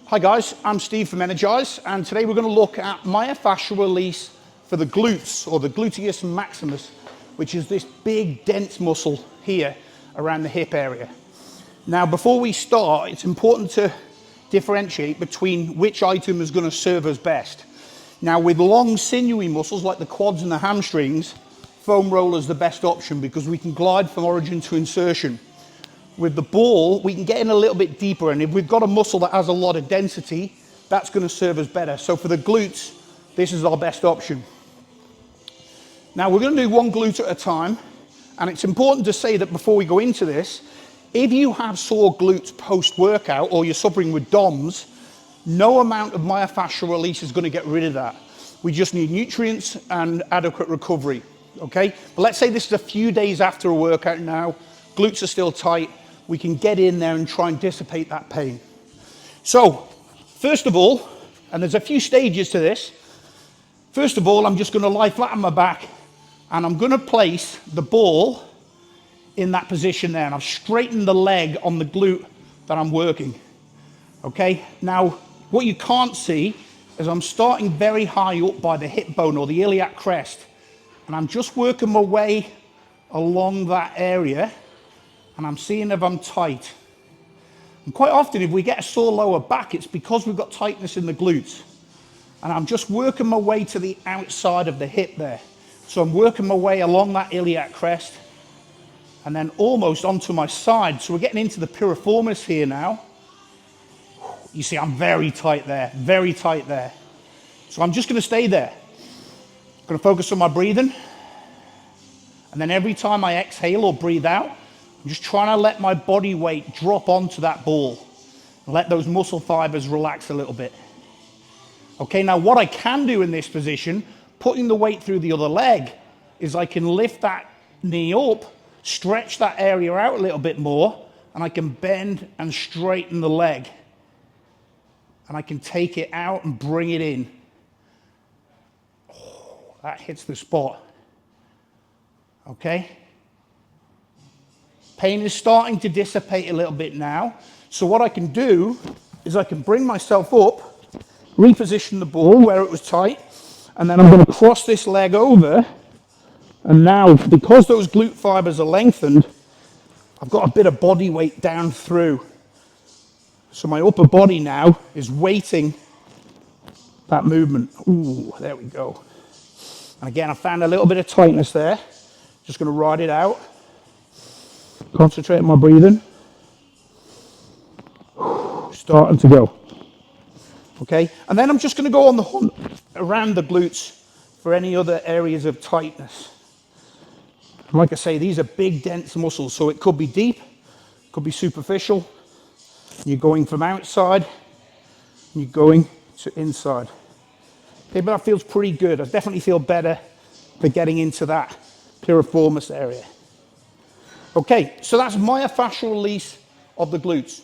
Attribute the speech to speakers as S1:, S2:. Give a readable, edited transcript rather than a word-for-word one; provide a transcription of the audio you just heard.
S1: Hi guys, I'm Steve from Energize, and today we're going to look at myofascial release for the glutes, or the gluteus maximus, which is this big dense muscle here around the hip area. Now before we start, it's important to differentiate between which item is going to serve us best. Now with long sinewy muscles like the quads and the hamstrings, foam roller is the best option because we can glide from origin to insertion. With the ball, we can get in a little bit deeper, and if we've got a muscle that has a lot of density, that's going to serve us better. So for the glutes, this is our best option. Now we're going to do one glute at a time, and it's important to say that before we go into this, if you have sore glutes post-workout or you're suffering with DOMS, no amount of myofascial release is going to get rid of that. We just need nutrients and adequate recovery, okay? But let's say this is a few days after a workout now, glutes are still tight, we can get in there and try and dissipate that pain. So, first of all, and there's a few stages to this, first of all, I'm just going to lie flat on my back and I'm going to place the ball in that position there, and I've straightened the leg on the glute that I'm working. Okay, now what you can't see is I'm starting very high up by the hip bone or the iliac crest, and I'm just working my way along that area, and I'm seeing if I'm tight. And quite often if we get a sore lower back, it's because we've got tightness in the glutes. And I'm just working my way to the outside of the hip there. So I'm working my way along that iliac crest and then almost onto my side. So we're getting into the piriformis here now. You see, I'm very tight there, very tight there. So I'm just going to stay there. I'm going to focus on my breathing. And then every time I exhale or breathe out, I'm just trying to let my body weight drop onto that ball and let those muscle fibers relax a little bit. Okay, now what I can do in this position, putting the weight through the other leg, is I can lift that knee up, stretch that area out a little bit more, and I can bend and straighten the leg. And I can take it out and bring it in. Oh, that hits the spot. Okay? Pain is starting to dissipate a little bit now. So what I can do is I can bring myself up, reposition the ball where it was tight, and then I'm going to cross this leg over. And now, because those glute fibers are lengthened, I've got a bit of body weight down through. So my upper body now is weighting that movement. Ooh, there we go. And again, I found a little bit of tightness there. Just going to ride it out. Concentrate on my breathing. Starting to go. Okay, and then I'm just going to go on the hunt around the glutes for any other areas of tightness. Like I say, these are big, dense muscles, so it could be deep, could be superficial. You're going from outside, and you're going to inside. Okay, but that feels pretty good. I definitely feel better for getting into that piriformis area. Okay, so that's myofascial release of the glutes.